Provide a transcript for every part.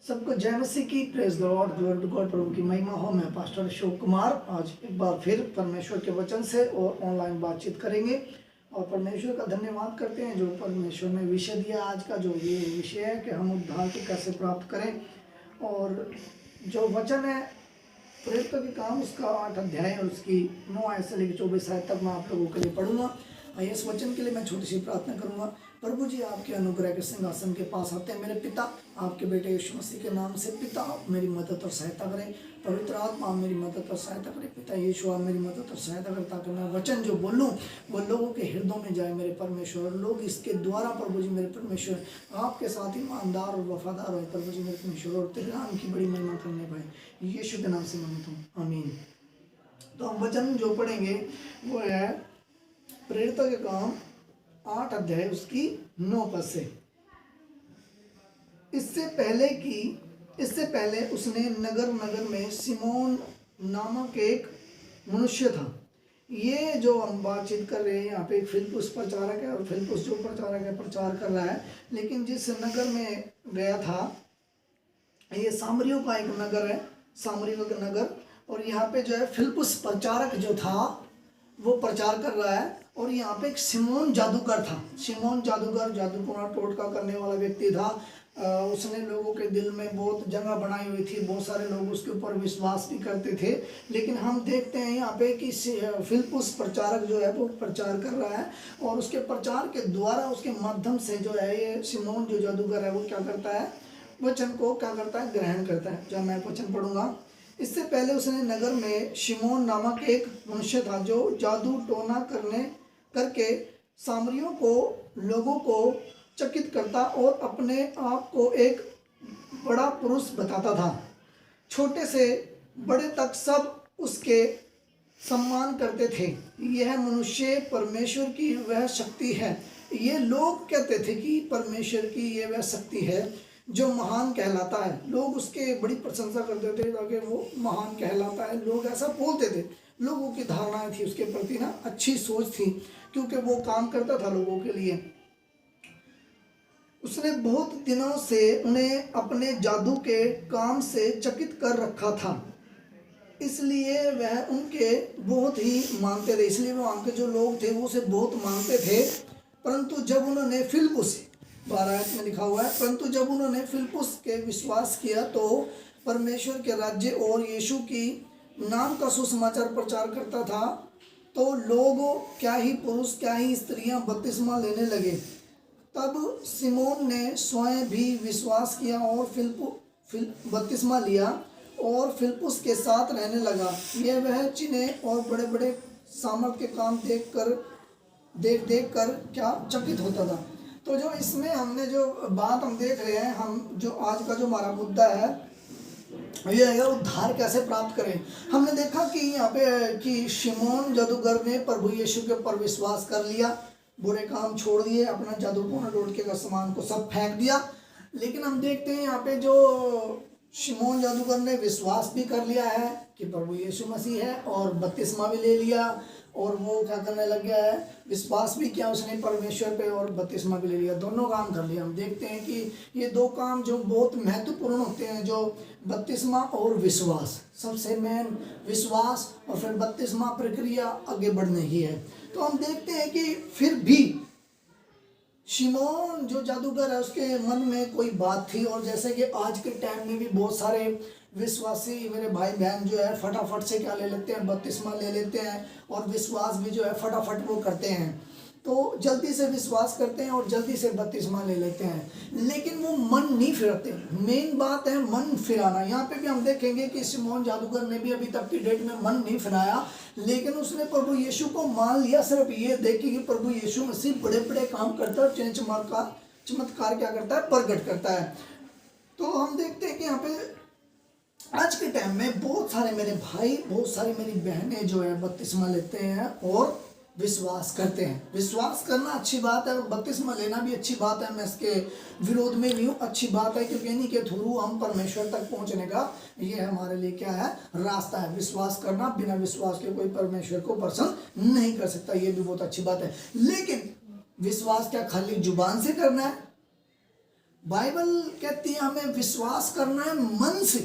सबको जय मसीह की praise the Lord, glory to God. प्रभु की महिमा हो। मैं पास्टर अशोक कुमार आज एक बार फिर परमेश्वर के वचन से और ऑनलाइन बातचीत करेंगे और परमेश्वर का धन्यवाद करते हैं जो परमेश्वर ने विषय दिया। आज का जो ये विषय है कि हम उद्धार को कैसे प्राप्त करें, और जो वचन है प्रेरितों के काम उसका 8 अध्याय और उसकी 9 आयत से लेकर 24 आयत तक मैं आप लोगों के लिए पढ़ूंगा। इस वचन के लिए मैं छोटी सी प्रार्थना करूंगा। प्रभु जी, आपके अनुग्रह के सिंहासन के पास आते हैं। मेरे पिता, आपके बेटे यीशु मसीह के नाम से पिता, आप मेरी मदद और सहायता करें। पवित्र आत्मा, आप मेरी मदद और सहायता करें। पिता यीशु, आप मेरी मदद और सहायता करें ताकि मैं वचन जो बोलूं वो लोगों के हृदयों में जाए मेरे परमेश्वर। लोग इसके द्वारा प्रभु जी मेरे परमेश्वर आपके साथ ईमानदार और वफादार हो प्रभु जी मेरे परमेश्वर, और तेरे नाम की बड़ी महिमा करने पाए। यीशु के नाम से मांगता हूँ, आमीन। तो हम वचन जो पढ़ेंगे वो है प्रेरितों के काम 8 अध्याय उसकी 9 पद से। इससे पहले उसने नगर में सिमोन नामक एक मनुष्य था। ये जो हम बातचीत कर रहे हैं यहाँ पे फिलिप्पुस प्रचारक है, और फिलिप्पुस जो प्रचारक है प्रचार कर रहा है। लेकिन जिस नगर में गया था, ये सामरियों का एक नगर है, सामरियों का नगर। और यहाँ पे जो है फिलिप्पुस प्रचारक जो था वो प्रचार कर रहा है। और यहाँ पे एक सिमोन जादूगर था। सिमोन जादूगर, जादू टोटका करने वाला व्यक्ति था। उसने लोगों के दिल में बहुत जगह बनाई हुई थी, बहुत सारे लोग उसके ऊपर विश्वास भी करते थे। लेकिन हम देखते हैं यहाँ पे कि फिलिप्पुस प्रचारक जो है वो प्रचार कर रहा है, और उसके प्रचार के द्वारा, उसके माध्यम से जो है ये सिमोन जो जादूगर है वो क्या करता है, वचन को क्या करता है, ग्रहण करता है। जब मैं वचन पढ़ूंगा। इससे पहले उसने नगर में शिमोन नामक एक मनुष्य था जो जादू टोना करके सामरियों को, लोगों को चकित करता और अपने आप को एक बड़ा पुरुष बताता था। छोटे से बड़े तक सब उसके सम्मान करते थे। यह मनुष्य परमेश्वर की वह शक्ति है। ये लोग कहते थे कि परमेश्वर की ये वह शक्ति है जो महान कहलाता है। लोग उसके बड़ी प्रशंसा करते थे ताकि वो महान कहलाता है, लोग ऐसा बोलते थे। लोगों की धारणाएं थी उसके प्रति ना, अच्छी सोच थी, क्योंकि वो काम करता था लोगों के लिए। उसने बहुत दिनों से उन्हें अपने जादू के काम से चकित कर रखा था, इसलिए वह उनके बहुत ही मानते थे। इसलिए वहाँ के जो लोग थे वो उसे बहुत मानते थे। परंतु जब उन्होंने फिलिप्पुस 12 में लिखा हुआ है, परंतु जब उन्होंने फिलिप्पुस के विश्वास किया तो परमेश्वर के राज्य और यीशु की नाम का सुसमाचार प्रचार करता था, तो लोग क्या ही पुरुष क्या ही स्त्रियां बपतिस्मा लेने लगे। तब सिमोन ने स्वयं भी विश्वास किया और बपतिस्मा लिया और फिलिप्पुस के साथ रहने लगा। यह वह चिन्ह और बड़े बड़े सामर्थ के काम देख कर क्या चकित होता था। तो जो इसमें हमने जो बात हम देख रहे हैं, हम जो आज का जो हमारा मुद्दा है ये है उद्धार कैसे प्राप्त करें। हमने देखा कि यहाँ पे कि शिमोन जादूगर ने प्रभु यीशु के ऊपर विश्वास कर लिया, बुरे काम छोड़ दिए, अपना जादू टोना के सामान को सब फेंक दिया। लेकिन हम देखते हैं यहाँ पे जो शिमोन जादूगर ने विश्वास भी कर लिया है कि प्रभु यीशु मसीह है, और बपतिस्मा भी ले लिया, और वो क्या करने लग गया है, विश्वास भी किया उसने परमेश्वर पे और बपतिस्मा भी ले लिया। दोनों काम कर लिया। हम देखते हैं कि ये दो काम जो बहुत महत्वपूर्ण होते हैं, जो बपतिस्मा और विश्वास, सबसे मेन विश्वास और फिर बपतिस्मा प्रक्रिया आगे बढ़ने की है। तो हम देखते हैं कि फिर भी शिमोन जो जादूगर है उसके मन में कोई बात थी। और जैसे कि आज के टाइम में भी बहुत सारे विश्वासी मेरे भाई बहन जो है फटाफट से क्या ले लेते हैं, बपतिस्मा ले लेते हैं, और विश्वास भी जो है फटाफट वो करते हैं। तो जल्दी से विश्वास करते हैं और जल्दी से बपतिस्मा ले लेते हैं, लेकिन वो मन नहीं फिराते। मेन बात है मन फिराना। यहाँ पे भी हम देखेंगे कि सिमोन जादूगर ने भी अभी तक की डेट में मन नहीं फिराया, लेकिन उसने प्रभु यीशु को मान लिया। सिर्फ ये देखिए कि प्रभु यीशु मसीह बड़े बड़े काम करता है, चमत्कार क्या करता है, प्रकट करता है। तो हम देखते हैं कि यहाँ पे आज के टाइम में बहुत सारे मेरे भाई, बहुत सारी मेरी बहनें जो है बपतिस्मा लेते हैं और विश्वास करते हैं। विश्वास करना अच्छी बात है, बपतिस्मा लेना भी अच्छी बात है। मैं इसके विरोध में नहीं हूँ, अच्छी बात है, क्योंकि इन्हीं के थ्रू हम परमेश्वर तक पहुँचने का ये हमारे लिए क्या है, रास्ता है। विश्वास करना, बिना विश्वास के कोई परमेश्वर को प्रसन्न नहीं कर सकता, ये भी बहुत अच्छी बात है। लेकिन विश्वास क्या खाली जुबान से करना है? बाइबल कहती है हमें विश्वास करना है मन से।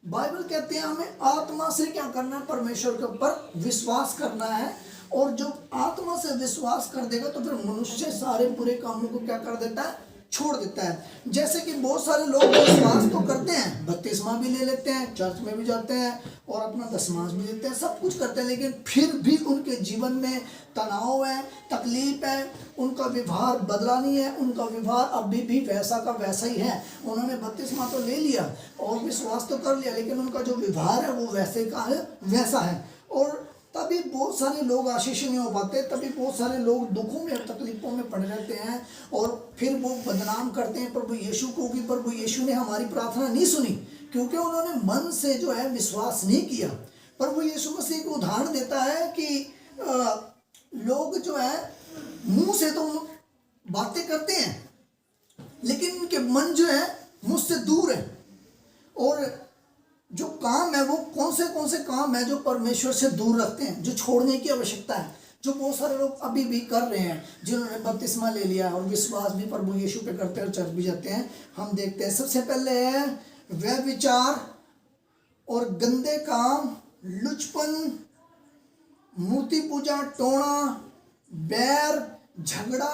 बाइबल कहती है हमें आत्मा से क्या करना है, परमेश्वर के ऊपर विश्वास करना है। और जो आत्मा से विश्वास कर देगा तो फिर मनुष्य सारे बुरे कामों को क्या कर देता है, छोड़ देता है। जैसे कि बहुत सारे लोग विश्वास तो करते हैं, बपतिस्मा भी ले लेते हैं, चर्च में भी जाते हैं और अपना दशमांश भी देते हैं, सब कुछ करते हैं, लेकिन फिर भी उनके जीवन में तनाव है, तकलीफ है, उनका व्यवहार बदला नहीं है, उनका व्यवहार अभी भी वैसा का वैसा ही है। उन्होंने बपतिस्मा तो ले लिया और विश्वास तो कर लिया, लेकिन उनका जो व्यवहार है वो वैसे का है वैसा है। और तभी बहुत सारे लोग आशीष नहीं हो पाते, तभी बहुत सारे लोग दुखों में और तकलीफों में पड़े रहते हैं और फिर वो बदनाम करते हैं प्रभु यीशु को कि प्रभु यीशु ने हमारी प्रार्थना नहीं सुनी, क्योंकि उन्होंने मन से जो है विश्वास नहीं किया। प्रभु यीशु मसीह एक उदाहरण देता है कि लोग जो है मुंह से तो बातें करते हैं, लेकिन उनके मन जो है मुझसे दूर है। और जो काम है वो कौन से काम है जो परमेश्वर से दूर रखते हैं, जो छोड़ने की आवश्यकता है, जो बहुत सारे लोग अभी भी कर रहे हैं, जिन्होंने बपतिस्मा ले लिया और विश्वास भी प्रभु यीशु पे करते हैं और चर्च भी जाते हैं। हम देखते हैं सबसे पहले है व्यभिचार और गंदे काम, लुचपन, मूर्ति पूजा, टोना, बैर, झगड़ा,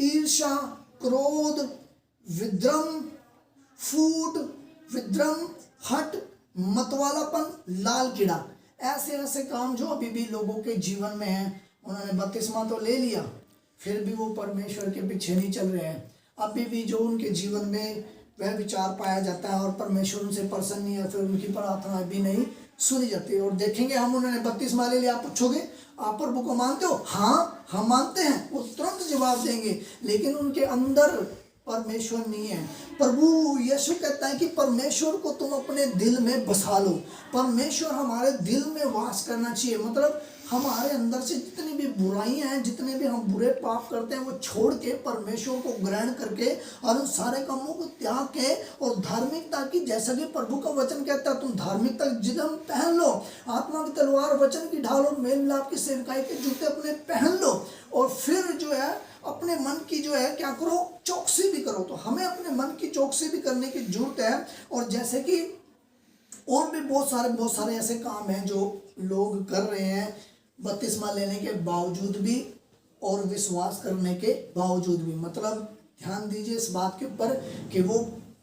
ईर्ष्या, क्रोध, विद्रम, फूट, विद्रम, हट, मतवालापन, लाल कीड़ा। ऐसे ऐसे काम जो अभी भी लोगों के जीवन में हैं। उन्होंने बपतिस्मा तो ले लिया, फिर भी वो परमेश्वर के पीछे नहीं चल रहे हैं। अभी भी जो उनके जीवन में वह विचार पाया जाता है और परमेश्वर उनसे प्रसन्न नहीं है, फिर उनकी प्रार्थना भी नहीं सुनी जाती है। और देखेंगे हम, उन्होंने बपतिस्मा ले लिया, आप पूछोगे आप प्रभु को मानते हो? हाँ हम मानते हैं, वो तुरंत जवाब देंगे, लेकिन उनके अंदर परमेश्वर नहीं है। प्रभु यीशु कहता है कि परमेश्वर को तुम अपने दिल में बसा लो। परमेश्वर हमारे दिल में वास करना चाहिए, मतलब हमारे अंदर से जितनी भी बुराइयां हैं, जितने भी हम बुरे पाप करते हैं, वो छोड़ के परमेश्वर को ग्रहण करके और उन सारे कामों को त्याग के और धार्मिकता की, जैसा कि प्रभु का वचन कहता है, तुम धार्मिकता जिदम पहन लो, आत्मा की तलवार वचन की ढाल और मेल मिलाप की सेवकाई के जूते अपने पहन लो। और फिर जो है अपने मन की जो है क्या करो, चौकसी भी करो। तो हमें अपने मन की चौकसी भी करने की जरूरत है। और जैसे कि और भी बहुत सारे ऐसे काम हैं जो लोग कर रहे हैं बपतिस्मा लेने के बावजूद भी और विश्वास करने के बावजूद भी। मतलब ध्यान दीजिए इस बात के ऊपर कि वो,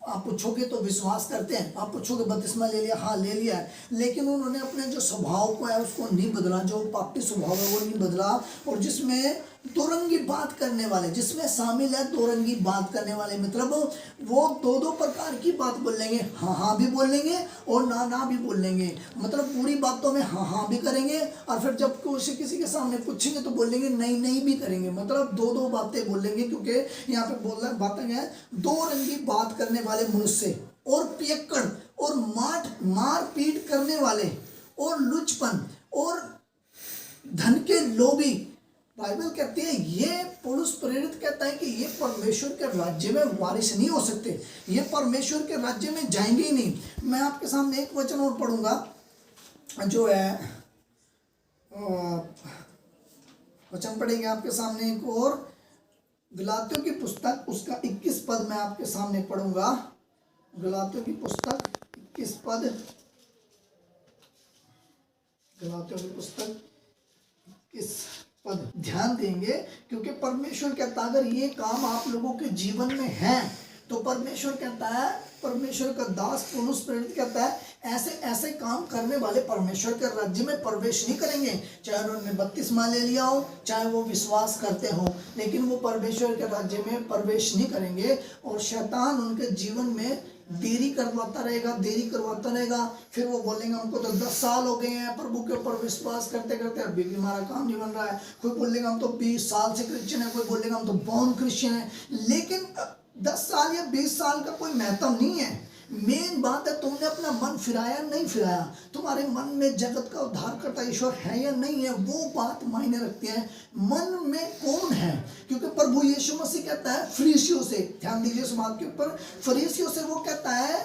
आप पूछोगे तो विश्वास करते हैं, आप पूछोगे बपतिस्मा ले लिया, हाँ ले लिया है, लेकिन उन्होंने अपने जो स्वभाव को है उसको नहीं बदला, जो पापी स्वभाव है वो नहीं बदला। और जिसमें दोरंगी बात करने वाले, जिसमें शामिल है दोरंगी बात करने वाले, मतलब वो दो प्रकार की बात बोलेंगे, हाँ हाँ भी बोलेंगे और ना ना भी बोलेंगे। मतलब पूरी बातों में हाँ हाँ भी करेंगे और फिर जब किसी के सामने पूछेंगे तो बोलेंगे नहीं नहीं भी करेंगे। मतलब दो बातें बोलेंगे, क्योंकि यहाँ पे बोल रहा बातें हैं दो रंगी बात करने वाले मनुष्य और पियक्कड़ और मार पीट करने वाले और लुचपन और धन के लोभी। बाइबल कहती है, ये पौलुस प्रेरित कहता है कि ये परमेश्वर के राज्य में वारिस नहीं हो सकते, ये परमेश्वर के राज्य में जाएंगे ही नहीं। मैं आपके सामने एक वचन और पढ़ूंगा जो है, वचन पढ़ेंगे आपके सामने एक और, गलातियों की पुस्तक उसका 21 पद मैं आपके सामने पढ़ूंगा। गलातियों की पुस्तक 21 पद, गलातियों की पुस्तक 21 पद ध्यान देंगे, क्योंकि परमेश्वर कहता है अगर ये काम आप लोगों के जीवन में है तो परमेश्वर कहता है, परमेश्वर का दास पौलुस प्रेरित कहता है, ऐसे ऐसे काम करने वाले परमेश्वर के राज्य में प्रवेश नहीं करेंगे। चाहे उन्होंने बपतिस्मा ले लिया हो, चाहे वो विश्वास करते हो, लेकिन वो परमेश्वर के राज्य में प्रवेश नहीं करेंगे। और शैतान उनके जीवन में देरी करवाता रहेगा। फिर वो बोलेंगे हमको तो 10 साल हो गए हैं प्रभु के ऊपर विश्वास करते करते, अभी भी हमारा काम नहीं बन रहा है। कोई बोलेगा हम तो 20 साल से क्रिश्चियन है, कोई बोलेगा हम तो बॉर्न क्रिश्चियन है। लेकिन 10 साल या 20 साल का कोई महत्व नहीं है। मेन बात है तुमने अपना मन फिराया नहीं फिराया, तुम्हारे मन में जगत का उद्धार करता ईश्वर है या नहीं है, वो बात मायने रखती है। मन में कौन है, क्योंकि प्रभु यीशु मसीह कहता है फरीसियों से, ध्यान दीजिए इस बात के ऊपर, फरीसियों से वो कहता है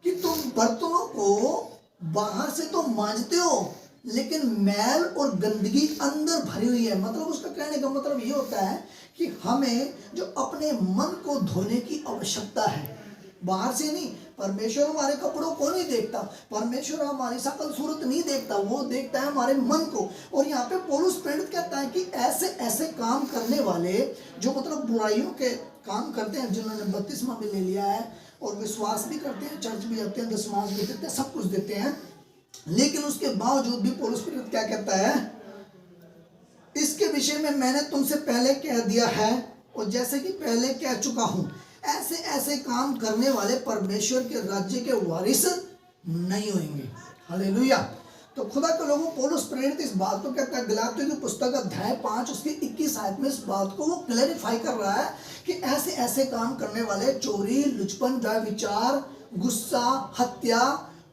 कि तुम बर्तनों को बाहर से तो मांजते हो लेकिन मैल और गंदगी अंदर भरी हुई है। मतलब उसका कहने का मतलब ये होता है कि हमें जो अपने मन को धोने की आवश्यकता है, बाहर से नहीं। परमेश्वर हमारे कपड़ों को नहीं देखता, परमेश्वर हमारी शकल सूरत नहीं देखता, वो देखता है हमारे मन को। और यहाँ पे पौलुस प्रेरित कहता है कि ऐसे ऐसे काम करने वाले जो मतलब बुराइयों के काम करते हैं, जिन्होंने बपतिस्मा भी ले लिया है और विश्वास भी करते हैं, चर्च भी जाते हैं, दशमांश भी देते हैं, सब कुछ देते हैं, लेकिन उसके बावजूद भी पौलुस प्रेरित क्या कहता है, इसके विषय में मैंने तुमसे पहले कह दिया है और जैसे कि पहले कह चुका हूं, ऐसे ऐसे काम करने वाले परमेश्वर के राज्य के वारिस नहीं होंगे। हालेलुया। तो खुदा के लोगों, पौलुस प्रेरित इस बात को कहता है, गलातियों की पुस्तक अध्याय 5 उसकी 21 आयत में इस बात को वो क्लैरिफाई कर रहा है कि ऐसे ऐसे काम करने वाले, चोरी, लुचपन, व्यभिचार, गुस्सा, हत्या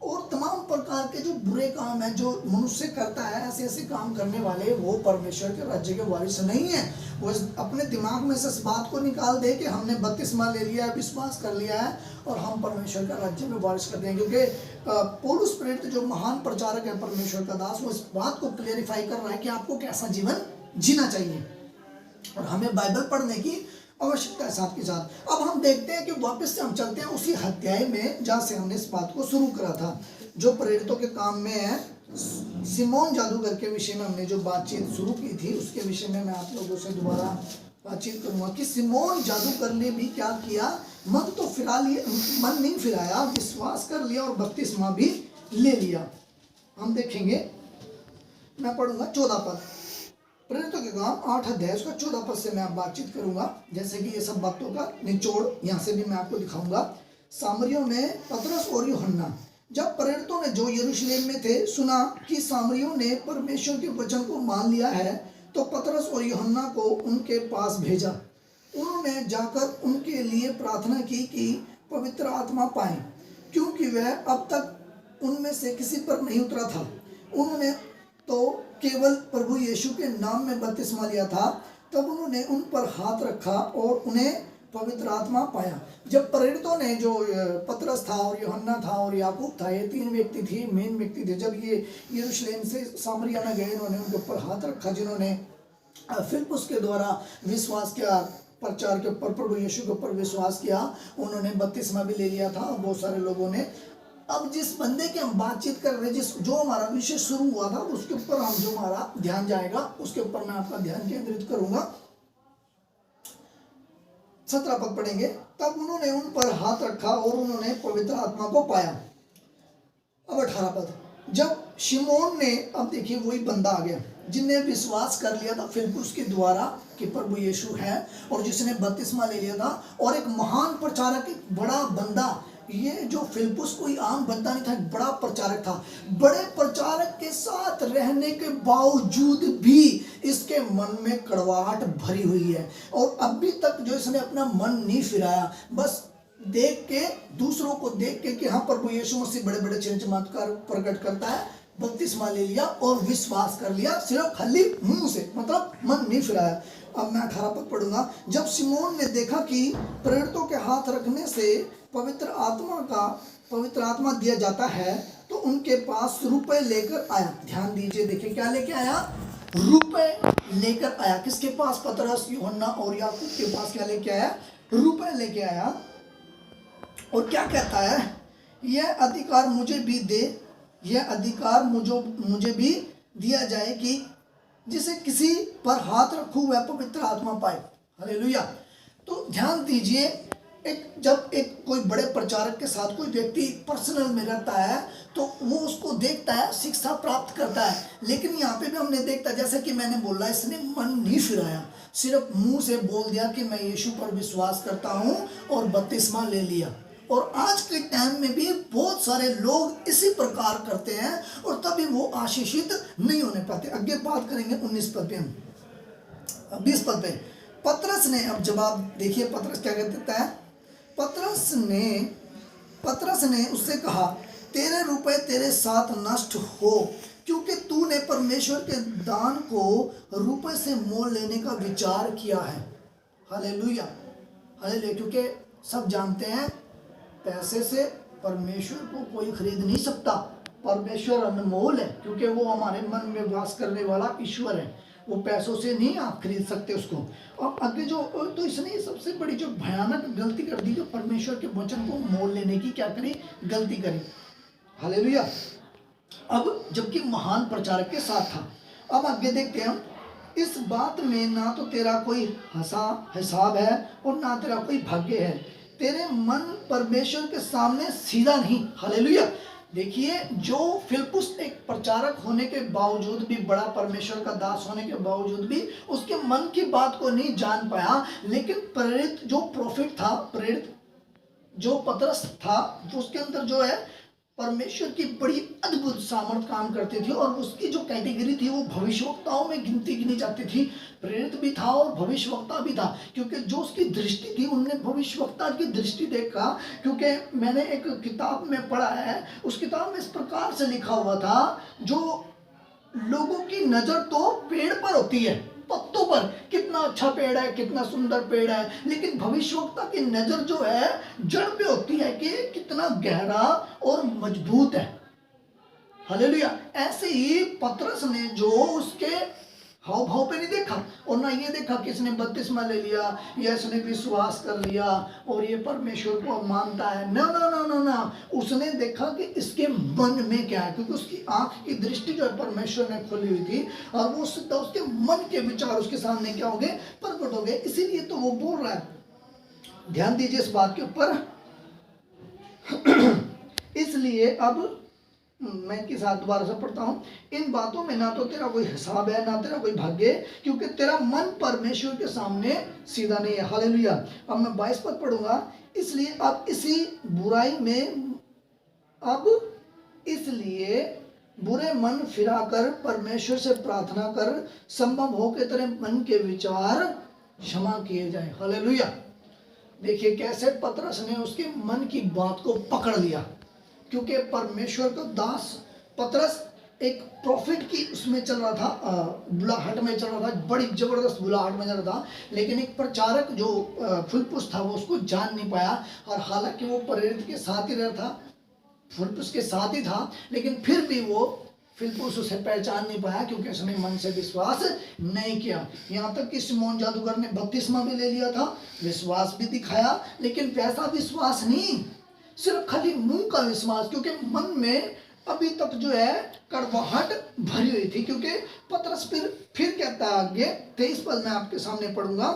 और तमाम प्रकार के जो बुरे काम हैं जो मनुष्य करता है, ऐसे ऐसे काम करने वाले वो परमेश्वर के राज्य के वारिस नहीं है। वो अपने दिमाग में से इस बात को निकाल दे कि हमने बपतिस्मा ले लिया है, विश्वास कर लिया है और हम परमेश्वर का राज्य में वारिस कर देंगे। क्योंकि पौलुस प्रेरित जो महान प्रचारक है, परमेश्वर का दास, वो इस बात को क्लेरिफाई कर रहा है कि आपको कैसा जीवन जीना चाहिए और हमें बाइबल पढ़ने की आवश्यकता है साथ के साथ। अब हम देखते हैं कि वापस से हम चलते हैं उसी अध्याय में जहाँ से हमने इस बात को शुरू करा था, जो प्रेरितों के काम में है। सिमोन जादूगर के विषय में हमने जो बातचीत शुरू की थी, उसके विषय में मैं आप लोगों से दोबारा बातचीत करूंगा कि सिमोन जादूगर ने भी क्या किया, मन तो फिरा लिया, मन नहीं फिराया, विश्वास कर लिया और बपतिस्मा भी ले लिया। हम देखेंगे, मैं पढ़ूंगा 14 पद, प्रेरितों के काम 8 अध्याय उसका 14 पद से मैं आप बातचीत करूंगा, जैसे कि ये सब बातों का निचोड़ यहाँ से भी मैं आपको दिखाऊंगा। सामरियों में पतरस और यूहन्ना, जब प्रेरितों ने जो यरूशलेम में थे सुना कि सामरियों ने परमेश्वर के वचन को मान लिया है, तो पतरस और यूहन्ना को उनके पास भेजा। उन्होंने जाकर उनके लिए प्रार्थना की कि पवित्र आत्मा पाएं, क्योंकि वह अब तक उनमें से किसी पर नहीं उतरा था। उन्होंने तो केवल प्रभु यीशु के नाम में बपतिस्मा लिया था। तब उन्होंने उन पर हाथ रखा और उन्हें पवित्र आत्मा पाया। जब प्रेरितों ने, जो पतरस था और यूहन्ना था और याकूब था, ये 3 व्यक्ति थे, मेन व्यक्ति थे, जब ये यरूशलेम से सामरिया में गए, इन्होंने उनके ऊपर हाथ रखा, जिन्होंने फिलिप्पुस के द्वारा विश्वास किया, प्रचार के ऊपर, प्रभु यीशु के ऊपर विश्वास किया, उन्होंने बपतिस्मा भी ले लिया था। बहुत सारे लोगों ने। अब जिस बंदे की हम बातचीत कर रहे हैं, जो हमारा विषय शुरू हुआ था, उसके ऊपर हम जो हमारा ध्यान जाएगा, उसके ऊपर मैं आपका ध्यान केंद्रित करूंगा। 17 पद पढ़ेंगे। तब उन्होंने उन पर हाथ रखा और उन्होंने पवित्र आत्मा को पाया। अब 18 पद, जब शिमोन ने, अब देखिए वही बंदा आ गया जिनने विश्वास कर लिया था फिलिप्पुस के द्वारा कि प्रभु यीशु है, और जिसने बपतिस्मा ले लिया था, और एक महान प्रचारक, एक बड़ा बंदा। ये जो फिलिप्पुस कोई आम बंदा नहीं था, बड़ा प्रचारक था। बड़े प्रचारक के साथ रहने के बावजूद भी इसके मन में कड़वाहट भरी हुई है और अभी तक जो इसने अपना मन नहीं फिराया, बस देख के, दूसरों को देख के कि हाँ प्रभु यीशु मसीह बड़े बड़े चिन्ह चमत्कार प्रकट करता है, बपतिस्मा ले लिया और विश्वास कर लिया, सिर्फ खाली मुंह से, मतलब मन नहीं फिराया। अब मैं 18 पद पढ़ूंगा। जब सिमोन ने देखा कि प्रेरितों के हाथ रखने से पवित्र आत्मा दिया जाता है, तो उनके पास रुपए लेकर आया। ध्यान दीजिए, देखिए क्या लेके आया, रुपए लेकर आया। किसके पास? पतरस, यूहन्ना और याकूब के पास क्या लेके आया? रुपए लेके आया। और क्या कहता है, यह अधिकार मुझे भी दे, यह अधिकार मुझे भी दिया जाए कि जिसे किसी पर हाथ रखूं वह पवित्र आत्मा पाए। हालेलुया। तो ध्यान दीजिए, जब कोई बड़े प्रचारक के साथ कोई व्यक्ति पर्सनल में रहता है तो वो उसको देखता है, शिक्षा प्राप्त करता है। लेकिन यहाँ पे भी हमने देखता, जैसे कि मैंने बोला, इसने मन नहीं फिराया, सिर्फ मुंह से बोल दिया कि मैं यीशु पर विश्वास करता हूँ और बपतिस्मा ले लिया। और आज के टाइम में भी बहुत सारे लोग इसी प्रकार करते हैं और तभी वो आशीषित नहीं होने पाते। आगे बात करेंगे 19 पद पे, हम 20 पद पे। पतरस ने अब जवाब देखिए, पतरस क्या कह देता है। पतरस ने उससे कहा, तेरे रुपए तेरे साथ नष्ट हो, क्योंकि तूने परमेश्वर के दान को रुपए से मोल लेने का विचार किया है। Hallelujah, hallelujah. क्योंकि सब जानते हैं पैसे से परमेश्वर को कोई खरीद नहीं सकता। परमेश्वर अनमोल है, क्योंकि वो हमारे मन में वास करने वाला ईश्वर है। वो पैसों से नहीं आप खरीद सकते उसको। और आगे जो, तो इसने सबसे बड़ी जो भयानक गलती कर दी, जो परमेश्वर के वचन को मोल लेने की क्या करी, गलती करी। हालेलुया। अब जबकि महान प्रचारक के साथ था। अब आगे देखते हैं हम, इस बात में ना तो तेरा कोई हिसाब है और ना तेरा कोई भाग्य है। तेरे मन परमेश्वर के सामने सीधा नहीं। हालेलुया। देखिए, जो फिलिप्पुस एक प्रचारक होने के बावजूद भी, बड़ा परमेश्वर का दास होने के बावजूद भी उसके मन की बात को नहीं जान पाया, लेकिन प्रेरित जो प्रोफिट था, प्रेरित जो पतरस था, उसके अंदर जो है परमेश्वर की बड़ी अद्भुत सामर्थ काम करती थी। और उसकी जो कैटेगरी थी वो भविष्यवक्ताओं में गिनी जाती थी। प्रेरित भी था और भविष्यवक्ता भी था, क्योंकि जो उसकी दृष्टि थी, उनने भविष्यवक्ता की दृष्टि देखा। क्योंकि मैंने एक किताब में पढ़ा है, उस किताब में इस प्रकार से लिखा हुआ था, जो लोगों की नजर तो पेड़ पर होती है, पत्तों पर, कितना अच्छा पेड़ है, कितना सुंदर पेड़ है, लेकिन भविष्यवक्ता की नजर जो है जड़ पे होती है कि कितना गहरा और मजबूत है। हालेलुया। ऐसे ही पतरस ने जो उसके हाव भाव पे नहीं देखा, और ना ये देखा कि इसने बपतिस्मा ले लिया या इसने विश्वास कर लिया और ये परमेश्वर को मानता है, ना ना ना ना ना, उसने देखा कि इसके मन में क्या है, क्योंकि उसकी आंख की दृष्टि जो है परमेश्वर ने खोली हुई थी, और वो उसके मन के विचार उसके सामने क्या हो गए, प्रकट हो गए। इसीलिए तो वो बोल रहा है, ध्यान दीजिए इस बात के ऊपर। इसलिए अब मैं के साथ दोबारा से पढ़ता हूँ, इन बातों में ना तो तेरा कोई हिसाब है, ना तेरा कोई भाग्य, क्योंकि तेरा मन परमेश्वर के सामने सीधा नहीं है। हालेलुया। अब मैं 22 पद पढ़ूंगा। इसलिए अब इसलिए बुरे मन फिराकर परमेश्वर से प्रार्थना कर, संभव हो के तेरे मन के विचार क्षमा किए जाए। हालेलुया। देखिए कैसे पतरस ने उसके मन की बात को पकड़ लिया, क्योंकि परमेश्वर का दास पतरस एक प्रॉफिट की उसमें चल रहा था, बुलाहट में चल रहा था, बड़ी जबरदस्त बुलाहट में चल रहा था, लेकिन एक प्रचारक जो फिलिप्पुस था वो उसको जान नहीं पाया। और हालांकि वो प्रेरित के साथ ही रहता, फिलिप्पुस के साथ ही था, लेकिन फिर भी वो फिलिप्पुस उसे पहचान नहीं पाया, क्योंकि उसने मन से विश्वास नहीं किया। यहाँ तक कि सिमोन जादूगर ने बपतिस्मा भी ले लिया था, विश्वास भी दिखाया, लेकिन वैसा विश्वास नहीं, सिर्फ खाली मुंह का विश्वास, क्योंकि मन में अभी तक जो है कड़वाहट भरी हुई थी। क्योंकि पतरस फिर कहता है आगे, 23 पद में आपके सामने पढ़ूंगा,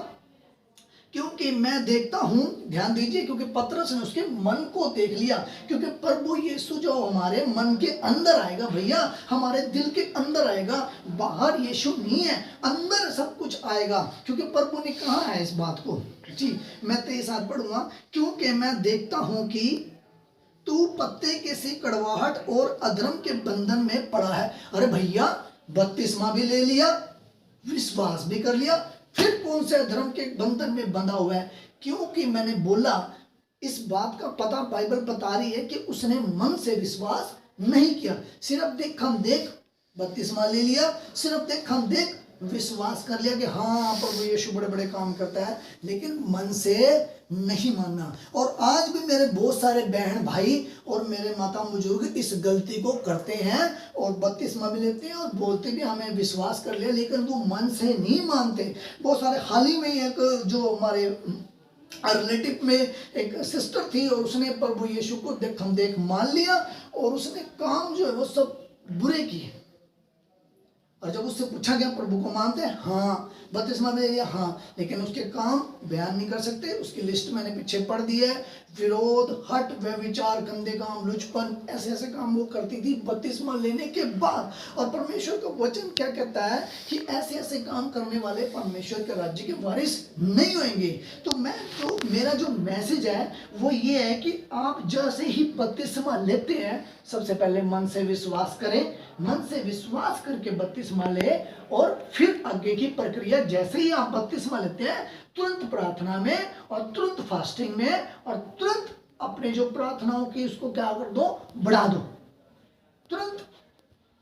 क्योंकि मैं देखता हूं, ध्यान दीजिए, क्योंकि पतरस ने उसके मन को देख लिया। क्योंकि प्रभु यीशु जो हमारे मन के अंदर आएगा भैया, हमारे दिल के अंदर आएगा, बाहर यीशु नहीं है, अंदर सब कुछ आएगा, क्योंकि प्रभु ने कहा है इस बात को जी। मैं 23 पढ़ूंगा, क्योंकि मैं देखता हूं कि तू पत्ते के सी कड़वाहट और अधर्म के बंधन में पड़ा है। अरे भैया, बपतिस्मा भी ले लिया, विश्वास भी कर लिया, फिर कौन से अधर्म के बंधन में बंधा हुआ है? क्योंकि मैंने बोला, इस बात का पता बाइबल बता रही है कि उसने मन से विश्वास नहीं किया। सिर्फ देख हम देख बपतिस्मा ले लिया, सिर्फ देख हम देख विश्वास कर लिया कि हाँ प्रभु यीशु बड़े बड़े काम करता है, लेकिन मन से नहीं मानना। और आज भी मेरे बहुत सारे बहन भाई और मेरे माता बुजुर्ग इस गलती को करते हैं, और बपतिस्मा भी लेते हैं और बोलते भी हमें विश्वास कर लिया, लेकिन वो मन से नहीं मानते। बहुत सारे, हाल ही में एक जो हमारे रिलेटिव में एक सिस्टर थी, और उसने प्रभु यीशु को देख हम देख मान लिया, और उसने काम जो है वो सब बुरे किए। और जब उससे पूछा गया प्रभु को मानते हैं, हाँ, बपतिस्मा ले लिया, हाँ, लेकिन उसके काम बयान नहीं कर सकते। उसकी लिस्ट मैंने पीछे पढ़ दी है, विरोध, हट, व्यभिचार, गंदे काम, लुचपन, ऐसे ऐसे काम वो करती थी बपतिस्मा लेने के बाद। और परमेश्वर का वचन क्या कहता है कि ऐसे ऐसे काम करने वाले परमेश्वर के राज्य के वारिस नहीं होंगे। तो मेरा जो मैसेज है वो ये है कि आप जैसे ही बपतिस्मा लेते हैं, सबसे पहले मन से विश्वास करें, मन से विश्वास करके बपतिस्मा ले, और फिर आगे की प्रक्रिया, जैसे ही आप बपतिस्मा लेते हैं, तुरंत प्रार्थना में और तुरंत फास्टिंग में, और तुरंत अपने जो प्रार्थनाओं की उसको क्या कर दो, बढ़ा दो, तुरंत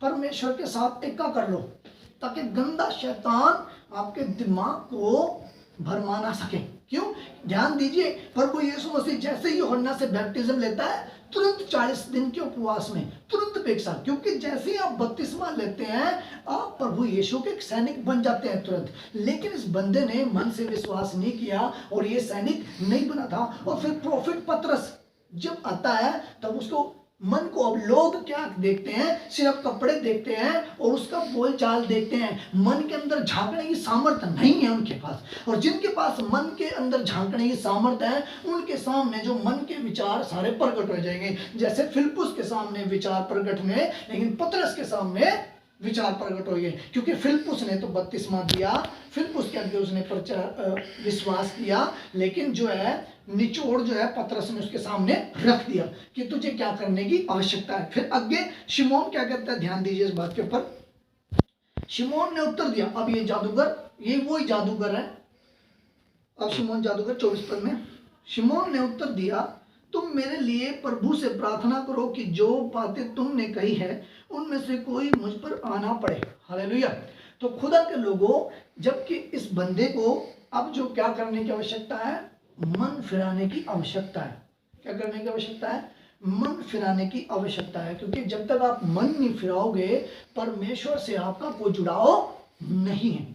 परमेश्वर के साथ एका कर लो, ताकि गंदा शैतान आपके दिमाग को भरमा ना सके। क्यों? ध्यान दीजिए, प्रभु यीशु मसीह जैसे ही यूहन्ना से बैप्टिज्म लेता है तुरंत 40 दिन के उपवास में तुरंत अपेक्षा, क्योंकि जैसे ही आप बपतिस्मा लेते हैं आप प्रभु यीशु के सैनिक बन जाते हैं तुरंत। लेकिन इस बंदे ने मन से विश्वास नहीं किया और ये सैनिक नहीं बना था। और फिर प्रोफेट पतरस जब आता है तब उसको मन को, अब लोग क्या देखते हैं? सिर्फ कपड़े देखते हैं और उसका बोलचाल देखते हैं। मन के अंदर झांकने की सामर्थ्य नहीं है उनके पास। और जिनके पास मन के अंदर झांकने की सामर्थ्य है उनके सामने जो मन के विचार सारे प्रकट हो जाएंगे। जैसे फिलिप्पुस के सामने विचार प्रकट हुए, लेकिन पतरस के सामने विचार प्रकट हो गए, क्योंकि फिलिप्पुस ने तो बपतिस्मा दिया, फिलिप्पुस के आगे उसने विश्वास किया, लेकिन जो है निचोड़ जो है पतरस ने उसके सामने रख दिया कि तुझे क्या करने की आवश्यकता है। फिर आगे शिमोन क्या कहता है, ध्यान दीजिए इस बात के ऊपर। शिमोन ने उत्तर दिया, अब ये जादूगर, ये वही जादूगर है। अब शिमोन जादूगर 24 पद में, शिमोन ने उत्तर दिया, तुम मेरे लिए प्रभु से प्रार्थना करो कि जो बातें तुमने कही है उनमें से कोई मुझ पर आना पड़े। हालेलुया। तो खुदा के लोगों, जबकि इस बंदे को अब जो क्या करने की आवश्यकता है? मन फिराने की आवश्यकता है। क्या करने की आवश्यकता है? मन फिराने की आवश्यकता है, क्योंकि जब तक आप मन नहीं फिराओगे परमेश्वर से आपका कोई जुड़ाव नहीं है।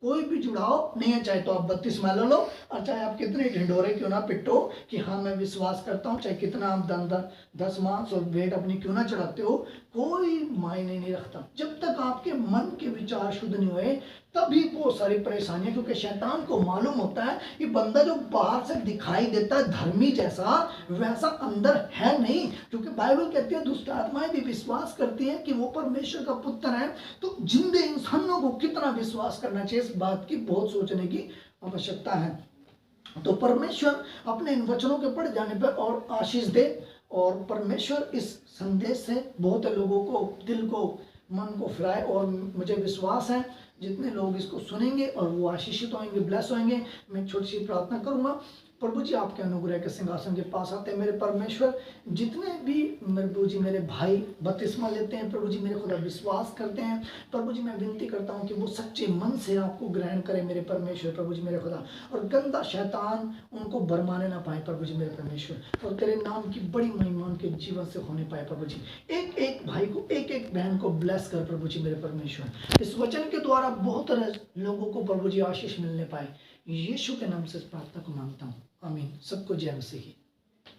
कोई भी जुड़ाव नहीं है, चाहे तो आप बपतिस्मा ले लो और चाहे आप कितने ढिंढोरे क्यों ना पिटो कि हाँ मैं विश्वास करता हूँ, चाहे कितना आप दस मांस और भेंट अपनी क्यों ना चढ़ाते हो, कोई मायने नहीं रखता। जब तक आपके मन के विचार शुद्ध नहीं हुए तभी बहुत सारी परेशानियां, क्योंकि शैतान को मालूम होता है कि बंदा जो बाहर से दिखाई देता है धर्मी जैसा, वैसा अंदर है नहीं। क्योंकि बाइबल कहती है दुष्ट आत्माएं भी विश्वास करती हैं कि वो परमेश्वर का पुत्र है। तो जिंदे इंसानों को कितना विश्वास करना चाहिए, इस बात की बहुत सोचने की आवश्यकता है। तो परमेश्वर अपने इन वचनों के पढ़ जाने पर और आशीष दे, और परमेश्वर इस संदेश से बहुत लोगों को दिल को, मन को फिराए। और मुझे विश्वास है जितने लोग इसको सुनेंगे और वो आशीषित होंगे, ब्लेस होंगे। मैं छोटी सी प्रार्थना करूंगा। प्रभु जी आपके अनुग्रह के सिंहासन के पास आते हैं मेरे परमेश्वर, जितने भी प्रभु जी मेरे भाई बपतिस्मा लेते हैं, प्रभु जी मेरे खुदा विश्वास करते हैं, प्रभु जी मैं विनती करता हूं कि वो सच्चे मन से आपको ग्रहण करें मेरे परमेश्वर, प्रभु जी मेरे खुदा, और गंदा शैतान उनको बरमाने ना पाए प्रभु जी मेरे परमेश्वर, और तेरे नाम की बड़ी महिमा उनके जीवन से होने पाए प्रभु जी। एक एक भाई को, एक एक बहन को ब्लेस कर प्रभु जी मेरे परमेश्वर। इस वचन के द्वारा बहुत लोगों को प्रभु जी आशीष मिलने पाए। यीशु के नाम से इस प्रार्थना को मांगता हूँ, आमीन। सबको जय मसीह।